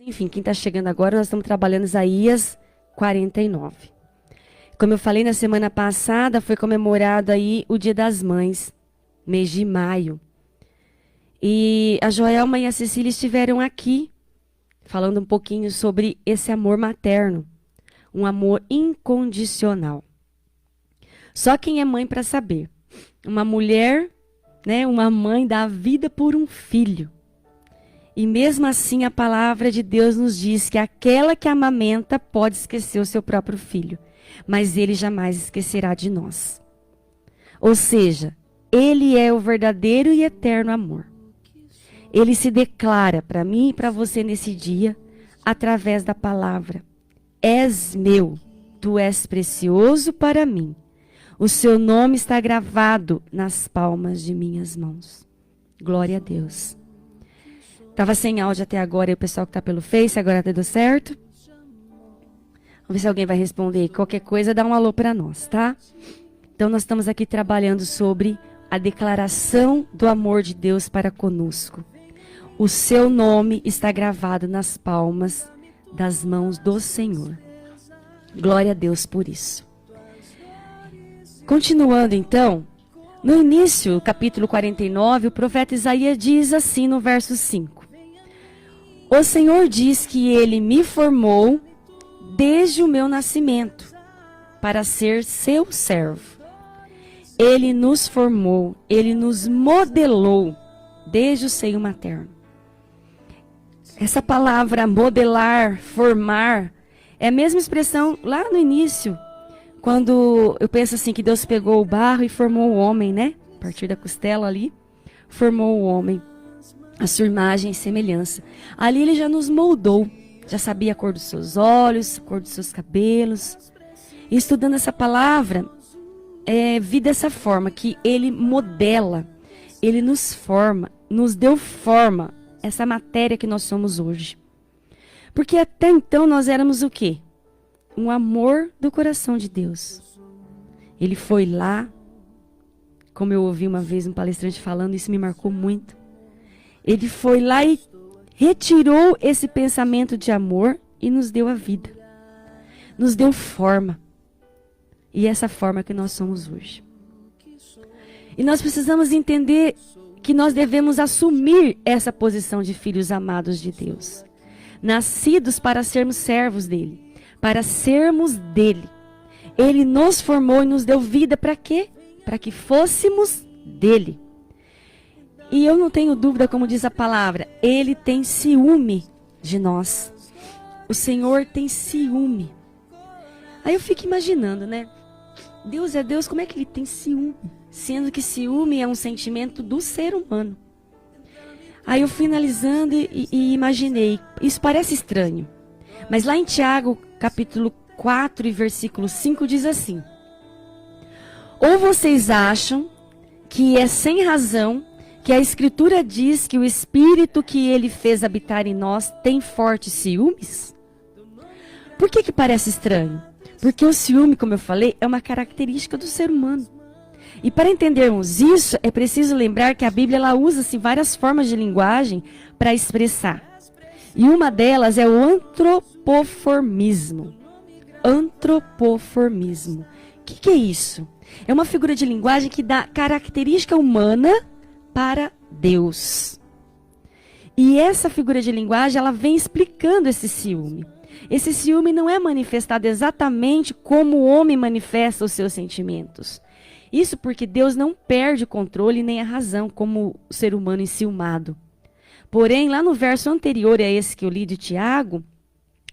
Enfim, quem está chegando agora, nós estamos trabalhando Isaías 49. Como eu falei na semana passada, foi comemorado aí o Dia das Mães, mês de maio. E a Joelma e a Cecília estiveram aqui, falando um pouquinho sobre esse amor materno, um amor incondicional. Só quem é mãe para saber. Uma mulher, né, uma mãe dá a vida por um filho. E mesmo assim a palavra de Deus nos diz que aquela que amamenta pode esquecer o seu próprio filho, mas ele jamais esquecerá de nós. Ou seja, ele é o verdadeiro e eterno amor. Ele se declara para mim e para você nesse dia, através da palavra. És meu, tu és precioso para mim. O seu nome está gravado nas palmas de minhas mãos. Glória a Deus. Estava sem áudio até agora, e o pessoal que está pelo Face, agora tá dando certo? Vamos ver se alguém vai responder. Qualquer coisa, dá um alô para nós, tá? Então, nós estamos aqui trabalhando sobre a declaração do amor de Deus para conosco. O seu nome está gravado nas palmas das mãos do Senhor. Glória a Deus por isso. Continuando, então, no início, capítulo 49, o profeta Isaías diz assim no verso 5. O Senhor diz que Ele me formou desde o meu nascimento para ser seu servo. Ele nos formou, Ele nos modelou desde o seio materno. Essa palavra modelar, formar, é a mesma expressão lá no início, quando eu penso assim que Deus pegou o barro e formou o homem, né? A partir da costela ali, formou o homem. A sua imagem e semelhança. Ali ele já nos moldou. Já sabia a cor dos seus olhos, a cor dos seus cabelos. E estudando essa palavra, vi dessa forma, que ele modela, ele nos forma, nos deu forma, essa matéria que nós somos hoje. Porque até então nós éramos o quê? Um amor do coração de Deus. Ele foi lá, como eu ouvi uma vez um palestrante falando, isso me marcou muito. Ele foi lá e retirou esse pensamento de amor e nos deu a vida. Nos deu forma. E essa forma que nós somos hoje. E nós precisamos entender que nós devemos assumir essa posição de filhos amados de Deus. Nascidos para sermos servos dele. Para sermos dele. Ele nos formou e nos deu vida para quê? Para que fôssemos dele. E eu não tenho dúvida, como diz a palavra, ele tem ciúme de nós. O Senhor tem ciúme. Aí eu fico imaginando, né? Deus é Deus, como é que ele tem ciúme? Sendo que ciúme é um sentimento do ser humano. Aí eu fui analisando e imaginei, isso parece estranho. Mas lá em Tiago, capítulo 4 e versículo 5 diz assim. Ou vocês acham que é sem razão que a Escritura diz que o Espírito que Ele fez habitar em nós tem fortes ciúmes? Por que parece estranho? Porque o ciúme, como eu falei, é uma característica do ser humano. E para entendermos isso, é preciso lembrar que a Bíblia ela usa assim, várias formas de linguagem para expressar. E uma delas é o antropoformismo. Antropoformismo. O que é isso? É uma figura de linguagem que dá característica humana para Deus. E essa figura de linguagem, ela vem explicando esse ciúme. Esse ciúme não é manifestado exatamente como o homem manifesta os seus sentimentos. Isso porque Deus não perde o controle nem a razão, como o ser humano enciumado. Porém, lá no verso anterior a esse que eu li de Tiago,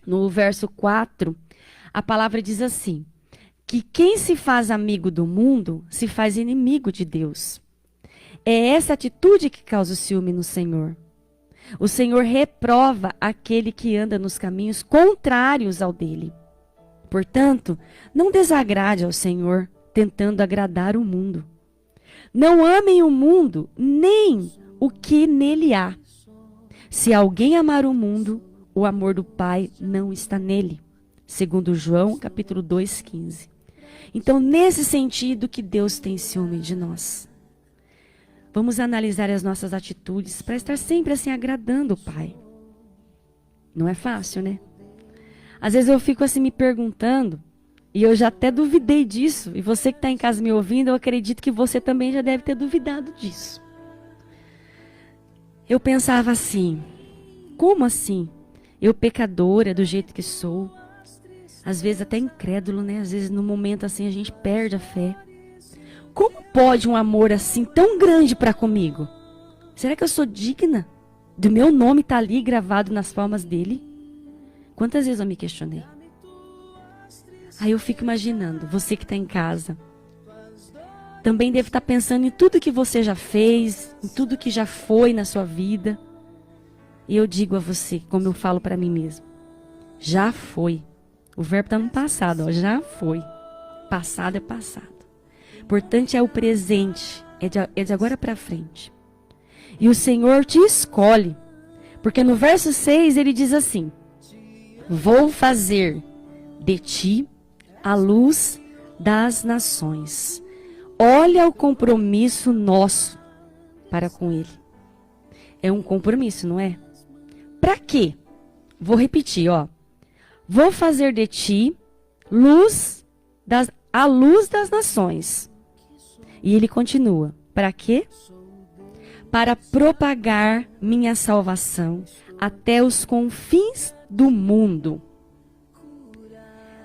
no verso 4, a palavra diz assim, que quem se faz amigo do mundo, se faz inimigo de Deus. É essa atitude que causa o ciúme no Senhor. O Senhor reprova aquele que anda nos caminhos contrários ao dele. Portanto, não desagrade ao Senhor, tentando agradar o mundo. Não amem o mundo, nem o que nele há. Se alguém amar o mundo, o amor do Pai não está nele. Segundo João, capítulo 2:15. Então, nesse sentido que Deus tem ciúme de nós. Vamos analisar as nossas atitudes para estar sempre assim agradando o Pai. Não é fácil, né? Às vezes eu fico assim me perguntando, e eu já até duvidei disso, e você que está em casa me ouvindo, eu acredito que você também já deve ter duvidado disso. Eu pensava assim, como assim? Eu pecadora, do jeito que sou, às vezes até incrédulo, né? Às vezes no momento assim a gente perde a fé. Como pode um amor assim tão grande para comigo? Será que eu sou digna do meu nome estar ali gravado nas palmas dele? Quantas vezes eu me questionei? Aí eu fico imaginando, você que está em casa, também deve estar pensando em tudo que você já fez, em tudo que já foi na sua vida. E eu digo a você, como eu falo para mim mesmo, já foi. O verbo está no passado, ó, já foi. Passado é passado. Importante é o presente, é de agora para frente. E o Senhor te escolhe, porque no verso 6 ele diz assim: vou fazer de ti a luz das nações. Olha o compromisso nosso para com ele. É um compromisso, não é? Para quê? Vou repetir, ó. Vou fazer de ti a luz das nações. E ele continua. Para quê? Para propagar minha salvação até os confins do mundo.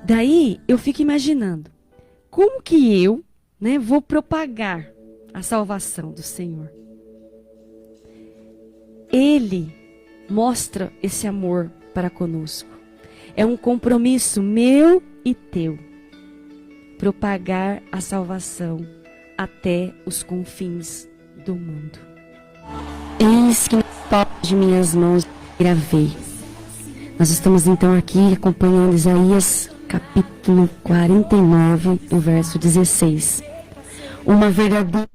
Daí eu fico imaginando, como que eu, né, vou propagar a salvação do Senhor? Ele mostra esse amor para conosco. É um compromisso meu e teu. Propagar a salvação até os confins do mundo. Eis que nas palmas de minhas mãos gravei. Nós estamos então aqui acompanhando Isaías capítulo 49, o verso 16. Uma verdadeira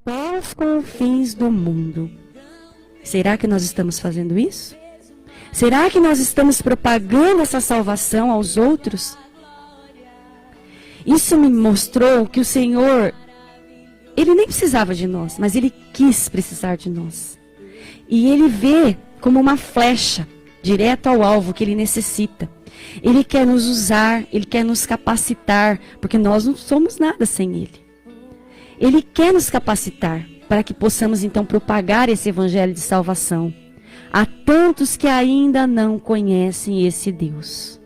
até os confins do mundo. Será que nós estamos fazendo isso? Será que nós estamos propagando essa salvação aos outros? Isso me mostrou que o Senhor, Ele nem precisava de nós, mas Ele quis precisar de nós. E Ele vê como uma flecha, direto ao alvo que Ele necessita. Ele quer nos usar, Ele quer nos capacitar, porque nós não somos nada sem Ele. Ele quer nos capacitar para que possamos então propagar esse evangelho de salvação a tantos que ainda não conhecem esse Deus.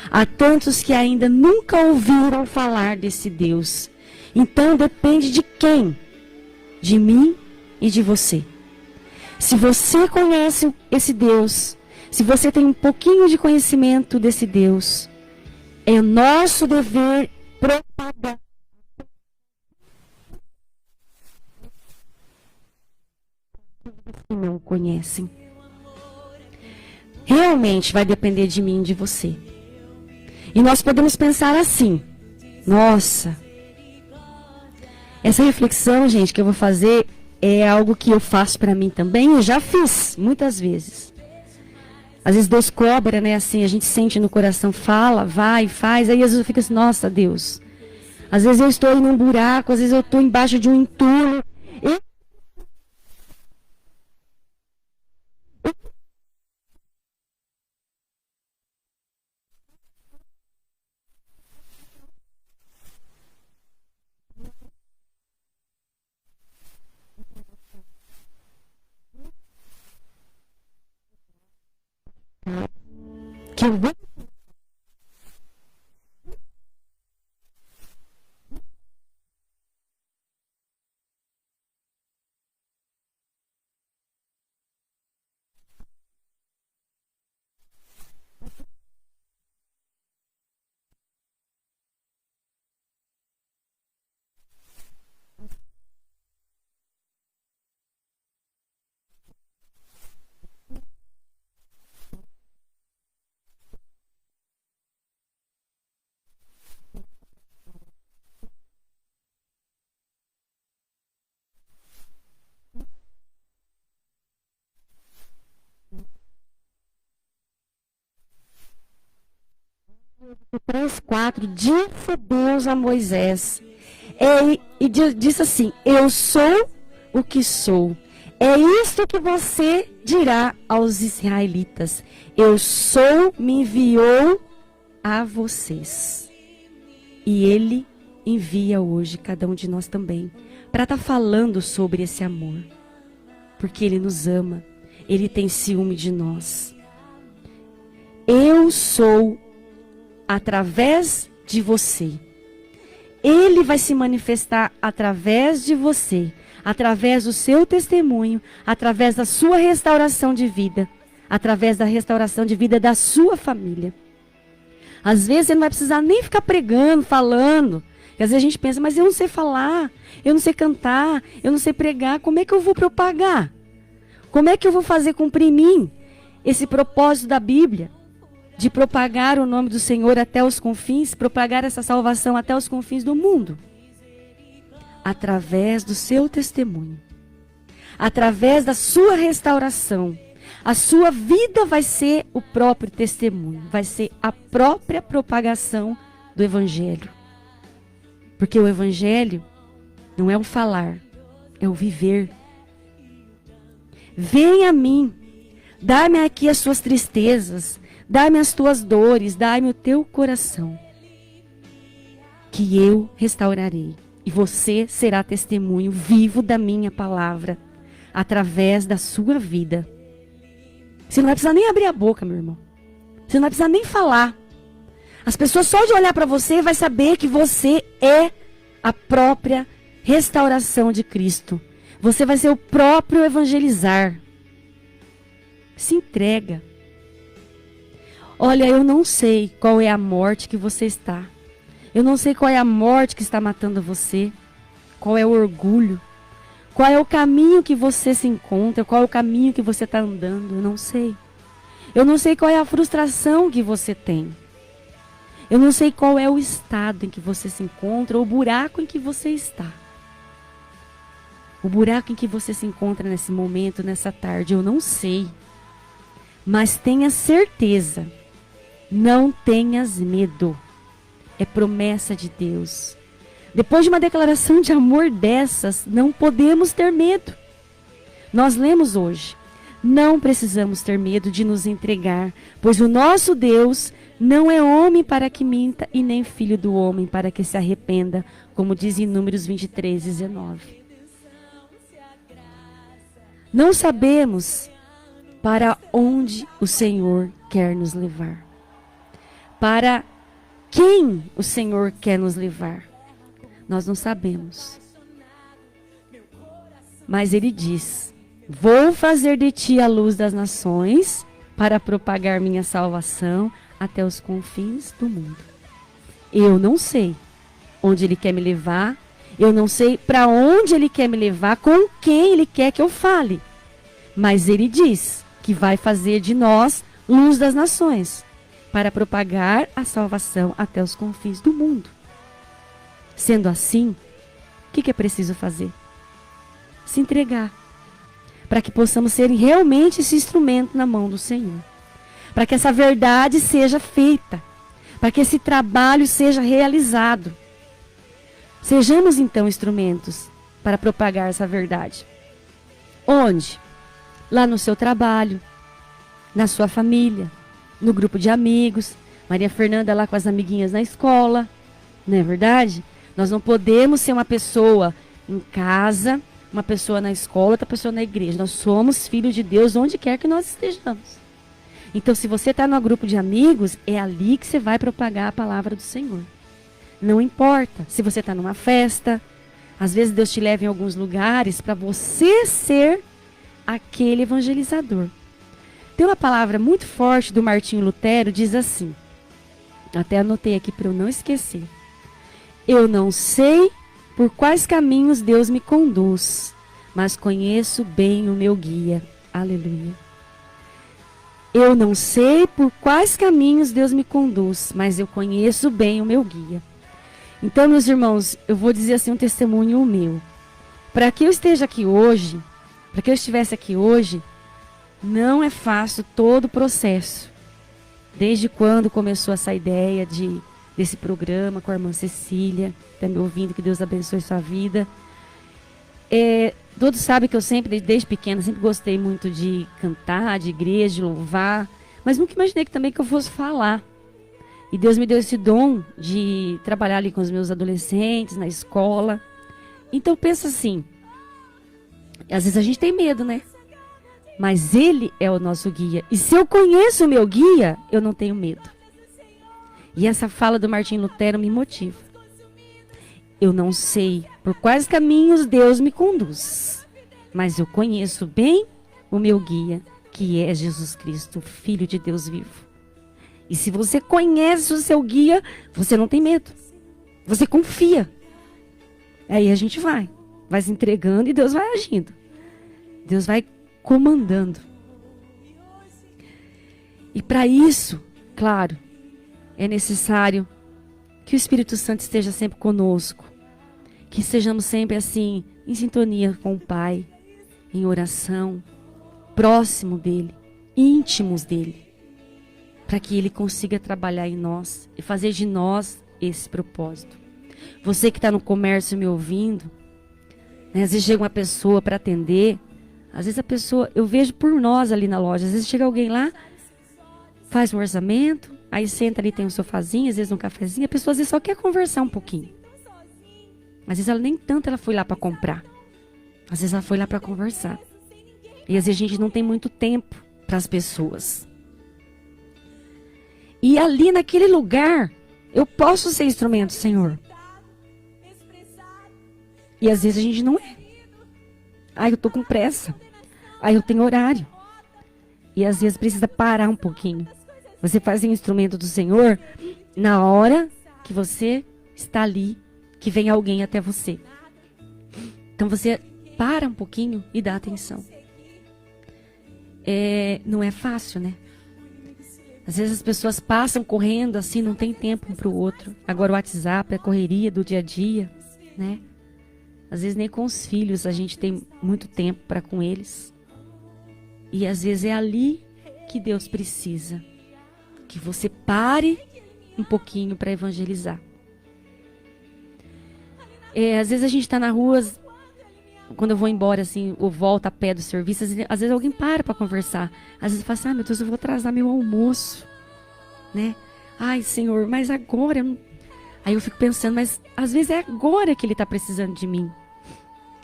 Há tantos que ainda nunca ouviram falar desse Deus. Então depende de quem? De mim e de você. Se você conhece esse Deus, se você tem um pouquinho de conhecimento desse Deus, é nosso dever propagar. Que não conhecem. Realmente vai depender de mim e de você. E nós podemos pensar assim: nossa, essa reflexão, gente, que eu vou fazer é algo que eu faço para mim também, eu já fiz muitas vezes. Às vezes Deus cobra, né, assim, a gente sente no coração, fala, vai, faz, aí às vezes eu fico assim, nossa, Deus. Às vezes eu estou em um buraco, às vezes eu estou embaixo de um entulho. Que eu vou. Três, quatro, disse Deus a Moisés. Disse assim: eu sou o que sou. É isto que você dirá aos israelitas. Eu sou, me enviou a vocês. E Ele envia hoje cada um de nós também, para estar falando sobre esse amor. Porque Ele nos ama. Ele tem ciúme de nós. Eu sou através de você. Ele vai se manifestar através de você, através do seu testemunho, através da sua restauração de vida, através da restauração de vida da sua família. Às vezes você não vai precisar nem ficar pregando, falando. Porque às vezes a gente pensa, mas eu não sei falar, eu não sei cantar, eu não sei pregar, como é que eu vou propagar? Como é que eu vou fazer cumprir em mim esse propósito da Bíblia? De propagar o nome do Senhor até os confins, propagar essa salvação até os confins do mundo. Através do seu testemunho. Através da sua restauração. A sua vida vai ser o próprio testemunho. Vai ser a própria propagação do Evangelho. Porque o Evangelho não é o falar, é o viver. Venha a mim, dá-me aqui as suas tristezas, dá-me as tuas dores, dá-me o teu coração, que eu restaurarei. E você será testemunho vivo da minha palavra, através da sua vida. Você não vai precisar nem abrir a boca, meu irmão. Você não vai precisar nem falar. As pessoas só de olhar para você vai saber que você é a própria restauração de Cristo. Você vai ser o próprio evangelizar. Se entrega. Olha, eu não sei qual é a morte que você está. Eu não sei qual é a morte que está matando você. Qual é o orgulho. Qual é o caminho que você se encontra. Qual é o caminho que você está andando. Eu não sei. Eu não sei qual é a frustração que você tem. Eu não sei qual é o estado em que você se encontra. Ou o buraco em que você está. O buraco em que você se encontra nesse momento, nessa tarde. Eu não sei. Mas tenha certeza. Não tenhas medo. É promessa de Deus. Depois de uma declaração de amor dessas, não podemos ter medo. Nós lemos hoje. Não precisamos ter medo de nos entregar, pois o nosso Deus não é homem para que minta e nem filho do homem para que se arrependa, como diz em Números 23, 19. Não sabemos para onde o Senhor quer nos levar. Para quem o Senhor quer nos levar? Nós não sabemos. Mas Ele diz: vou fazer de ti a luz das nações para propagar minha salvação até os confins do mundo. Eu não sei onde Ele quer me levar. Eu não sei para onde Ele quer me levar, com quem Ele quer que eu fale. Mas Ele diz que vai fazer de nós luz das nações para propagar a salvação até os confins do mundo. Sendo assim, o que é preciso fazer? se entregar. Para que possamos ser realmente esse instrumento na mão do Senhor. Para que essa verdade seja feita. Para que esse trabalho seja realizado. Sejamos então instrumentos para propagar essa verdade. Onde? Lá no seu trabalho, na sua família, no grupo de amigos, Maria Fernanda lá com as amiguinhas na escola, não é verdade? Nós não podemos ser uma pessoa em casa, uma pessoa na escola, outra pessoa na igreja. Nós somos filhos de Deus onde quer que nós estejamos. Então, se você está num grupo de amigos, é ali que você vai propagar a palavra do Senhor. Não importa se você está numa festa, às vezes Deus te leva em alguns lugares para você ser aquele evangelizador. Tem uma palavra muito forte do Martinho Lutero, diz assim, até anotei aqui para eu não esquecer. Eu não sei por quais caminhos Deus me conduz, mas conheço bem o meu guia. Aleluia. Eu não sei por quais caminhos Deus me conduz, mas eu conheço bem o meu guia. Então, meus irmãos, eu vou dizer assim um testemunho meu. Para que eu esteja aqui hoje, para que eu estivesse aqui hoje, não é fácil todo o processo. Desde quando começou essa ideia desse programa com a irmã Cecília, está me ouvindo, que Deus abençoe sua vida. Todos sabem que eu sempre, desde pequena, sempre gostei muito de cantar, de igreja, de louvar, mas nunca imaginei também que eu fosse falar. E Deus me deu esse dom de trabalhar ali com os meus adolescentes, na escola. Então pensa assim, às vezes a gente tem medo, né? Mas Ele é o nosso guia. E se eu conheço o meu guia, eu não tenho medo. E essa fala do Martinho Lutero me motiva. Eu não sei por quais caminhos Deus me conduz, mas eu conheço bem o meu guia, que é Jesus Cristo, Filho de Deus vivo. E se você conhece o seu guia, você não tem medo. Você confia. Aí a gente vai se entregando e Deus vai agindo. Deus vai comandando. E para isso, claro, é necessário que o Espírito Santo esteja sempre conosco. Que estejamos sempre assim, em sintonia com o Pai, em oração, próximo dEle, íntimos dEle. Para que Ele consiga trabalhar em nós e fazer de nós esse propósito. Você que está no comércio me ouvindo, né, às vezes chega uma pessoa para atender, às vezes a pessoa, eu vejo por nós ali na loja, às vezes chega alguém lá, faz um orçamento, aí senta ali, tem um sofazinho, às vezes um cafezinho, a pessoa às vezes só quer conversar um pouquinho. Às vezes ela nem tanto ela foi lá para comprar, às vezes ela foi lá para conversar. E às vezes a gente não tem muito tempo para as pessoas. E ali naquele lugar, eu posso ser instrumento, Senhor. E às vezes a gente não é. Ai, eu tô com pressa. Ai, eu tenho horário. E às vezes precisa parar um pouquinho. Você faz o instrumento do Senhor na hora que você está ali, que vem alguém até você. Então você para um pouquinho e dá atenção. Não é fácil, né? Às vezes as pessoas passam correndo assim, não tem tempo um para o outro. Agora o WhatsApp, a correria do dia a dia, né? Às vezes nem com os filhos a gente tem muito tempo para com eles. E às vezes é ali que Deus precisa. Que você pare um pouquinho para evangelizar. Às vezes a gente está na rua, quando eu vou embora assim, ou volto a pé do serviço, às vezes alguém para conversar. Às vezes fala assim, meu Deus, eu vou atrasar meu almoço, né? Ai, Senhor, mas agora... Aí eu fico pensando, mas às vezes é agora que Ele está precisando de mim.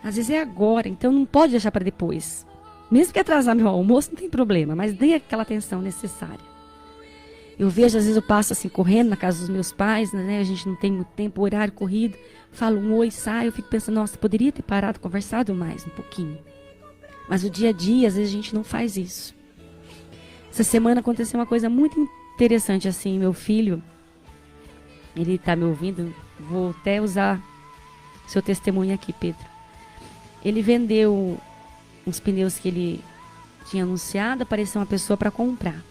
Às vezes é agora, então não pode deixar para depois. Mesmo que atrasar meu almoço, não tem problema, mas dê aquela atenção necessária. Eu vejo, às vezes eu passo assim, correndo na casa dos meus pais, né? A gente não tem muito tempo, horário corrido. Falo um oi, saio, eu fico pensando, nossa, poderia ter parado, conversado mais um pouquinho. Mas o dia a dia, às vezes a gente não faz isso. Essa semana aconteceu uma coisa muito interessante assim, meu filho, ele está me ouvindo, vou até usar seu testemunho aqui, Pedro. Ele vendeu uns pneus que ele tinha anunciado, apareceu uma pessoa para comprar.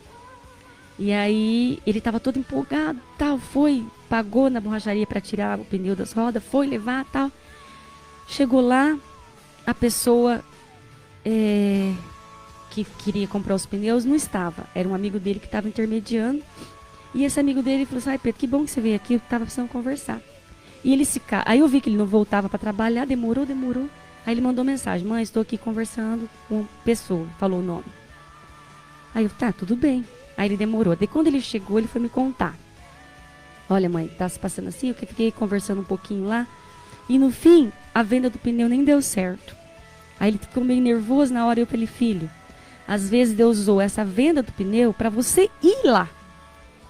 E aí ele estava todo empolgado, tal, foi, pagou na borracharia para tirar o pneu das rodas, foi levar, tal. Chegou lá, a pessoa que queria comprar os pneus não estava. Era um amigo dele que estava intermediando. E esse amigo dele falou assim, ai Pedro, que bom que você veio aqui, eu estava precisando conversar. E ele aí eu vi que ele não voltava para trabalhar, demorou. Aí ele mandou mensagem, mãe, estou aqui conversando com pessoa, falou o nome. Aí eu, tá, tudo bem. Aí ele demorou. Daí quando ele chegou, ele foi me contar. Olha mãe, tá se passando assim, eu fiquei conversando um pouquinho lá. E no fim, a venda do pneu nem deu certo. Aí ele ficou meio nervoso na hora, eu falei, filho, às vezes Deus usou essa venda do pneu para você ir lá.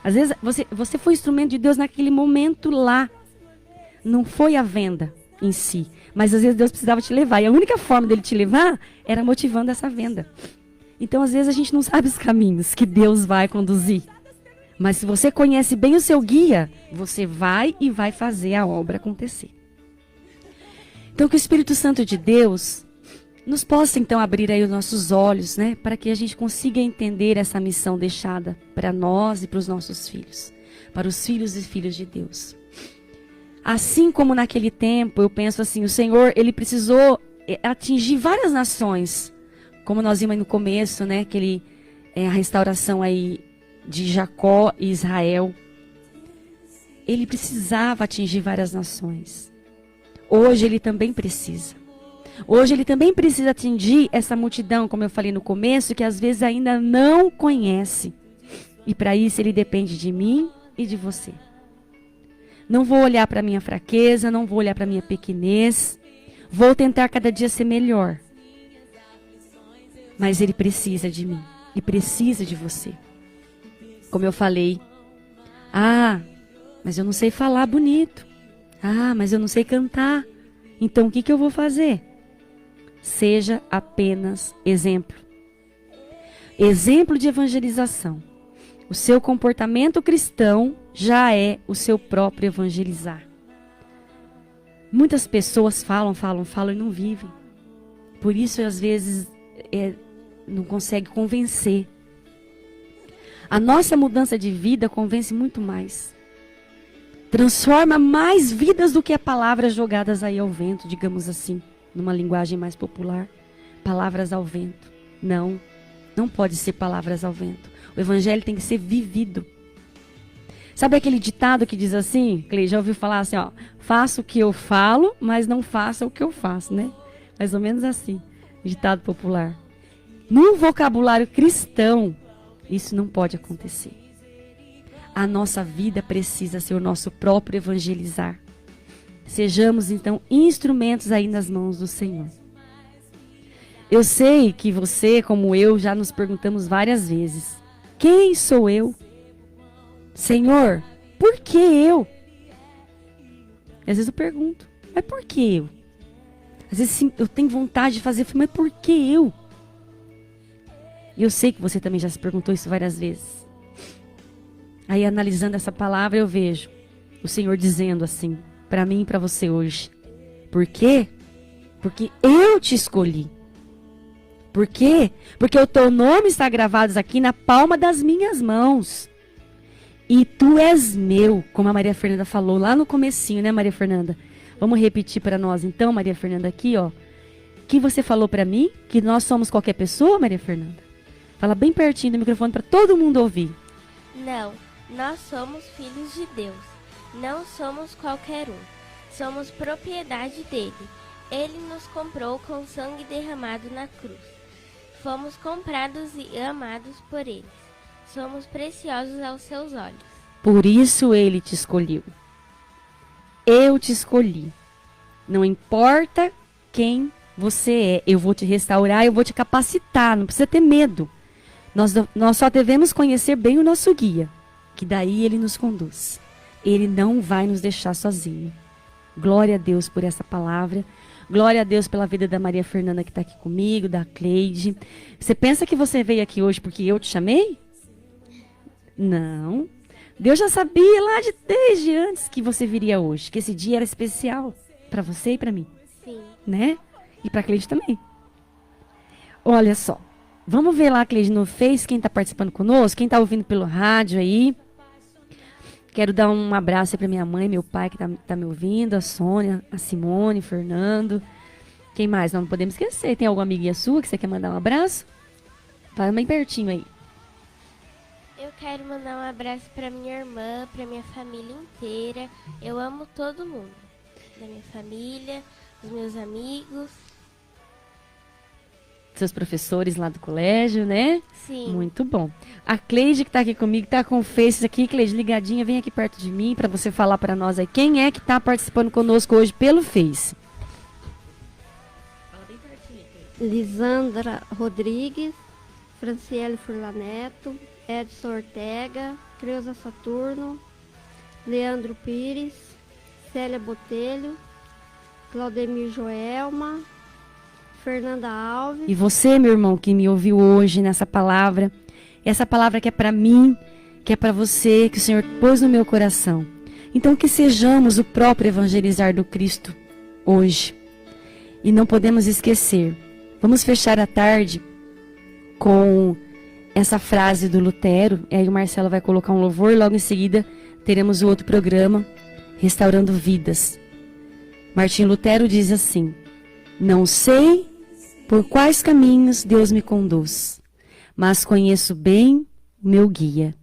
Às vezes você foi instrumento de Deus naquele momento lá. Não foi a venda em si. Mas às vezes Deus precisava te levar. E a única forma dele te levar era motivando essa venda. Então às vezes a gente não sabe os caminhos que Deus vai conduzir. Mas se você conhece bem o seu guia, você vai e vai fazer a obra acontecer. Então que o Espírito Santo de Deus nos possa então abrir aí os nossos olhos, né, para que a gente consiga entender essa missão deixada para nós e para os nossos filhos, para os filhos e filhas de Deus. Assim como naquele tempo, eu penso assim, o Senhor, ele precisou atingir várias nações, como nós vimos aí no começo, né, a restauração aí de Jacó e Israel. Ele precisava atingir várias nações. Hoje ele também precisa. Hoje ele também precisa atingir essa multidão, como eu falei no começo, que às vezes ainda não conhece. E para isso ele depende de mim e de você. Não vou olhar para a minha fraqueza, não vou olhar para a minha pequenez. Vou tentar cada dia ser melhor. Mas ele precisa de mim. Ele precisa de você. Como eu falei. Mas eu não sei falar bonito. Mas eu não sei cantar. Então o que eu vou fazer? Seja apenas exemplo. Exemplo de evangelização. O seu comportamento cristão já é o seu próprio evangelizar. Muitas pessoas falam e não vivem. Por isso, às vezes, não consegue convencer. A nossa mudança de vida convence muito mais. Transforma mais vidas do que palavras jogadas aí ao vento, digamos assim, numa linguagem mais popular. Palavras ao vento. Não pode ser palavras ao vento. O evangelho tem que ser vivido. Sabe aquele ditado que diz assim? Clei, já ouviu falar assim, ó, faça o que eu falo, mas não faça o que eu faço, né? Mais ou menos assim, ditado popular. No vocabulário cristão, isso não pode acontecer. A nossa vida precisa ser o nosso próprio evangelizar. Sejamos, então, instrumentos aí nas mãos do Senhor. Eu sei que você, como eu, já nos perguntamos várias vezes. Quem sou eu? Senhor, por que eu? Às vezes eu pergunto, mas por que eu? Às vezes sim, eu tenho vontade de fazer, mas por que eu? E eu sei que você também já se perguntou isso várias vezes. Aí, analisando essa palavra, eu vejo o Senhor dizendo assim, para mim e para você hoje. Por quê? Porque eu te escolhi. Por quê? Porque o teu nome está gravado aqui na palma das minhas mãos. E tu és meu, como a Maria Fernanda falou lá no comecinho, né, Maria Fernanda? Vamos repetir para nós então, Maria Fernanda, aqui, ó. Que você falou para mim? Que nós somos qualquer pessoa, Maria Fernanda? Fala bem pertinho do microfone para todo mundo ouvir. Não, nós somos filhos de Deus. Não somos qualquer um. Somos propriedade dele. Ele nos comprou com sangue derramado na cruz. Fomos comprados e amados por ele. Somos preciosos aos seus olhos. Por isso ele te escolheu. Eu te escolhi. Não importa quem você é. Eu vou te restaurar, eu vou te capacitar. Não precisa ter medo. Nós só devemos conhecer bem o nosso guia. Que daí ele nos conduz. Ele não vai nos deixar sozinho. Glória a Deus por essa palavra. Glória a Deus pela vida da Maria Fernanda que está aqui comigo, da Cleide. Você pensa que você veio aqui hoje porque eu te chamei? Não. Deus já sabia lá desde antes que você viria hoje. Que esse dia era especial para você e para mim. Sim. Né? E para a Cleide também. Olha só. Vamos ver lá, Cleide, no Face, quem está participando conosco, quem está ouvindo pelo rádio aí. Quero dar um abraço aí para minha mãe, meu pai que tá me ouvindo, a Sônia, a Simone, o Fernando. Quem mais? Não podemos esquecer. Tem alguma amiguinha sua que você quer mandar um abraço? Fala bem pertinho aí. Eu quero mandar um abraço para minha irmã, para minha família inteira. Eu amo todo mundo. Da minha família, dos meus amigos. Seus professores lá do colégio, né? Sim. Muito bom. A Cleide, que tá aqui comigo, tá com o Face aqui. Cleide, ligadinha, vem aqui perto de mim para você falar para nós aí. Quem é que tá participando conosco hoje pelo Face? Lisandra Rodrigues, Franciele Furlaneto, Edson Ortega, Creuza Saturno, Leandro Pires, Célia Botelho, Claudemir Joelma, Fernanda Alves. E você, meu irmão, que me ouviu hoje nessa palavra, essa palavra que é para mim, que é para você, que o Senhor pôs no meu coração. Então que sejamos o próprio evangelizar do Cristo hoje. E não podemos esquecer. Vamos fechar a tarde com essa frase do Lutero. E aí o Marcelo vai colocar um louvor e logo em seguida teremos o outro programa, Restaurando Vidas. Martim Lutero diz assim: não sei por quais caminhos Deus me conduz, mas conheço bem o meu guia.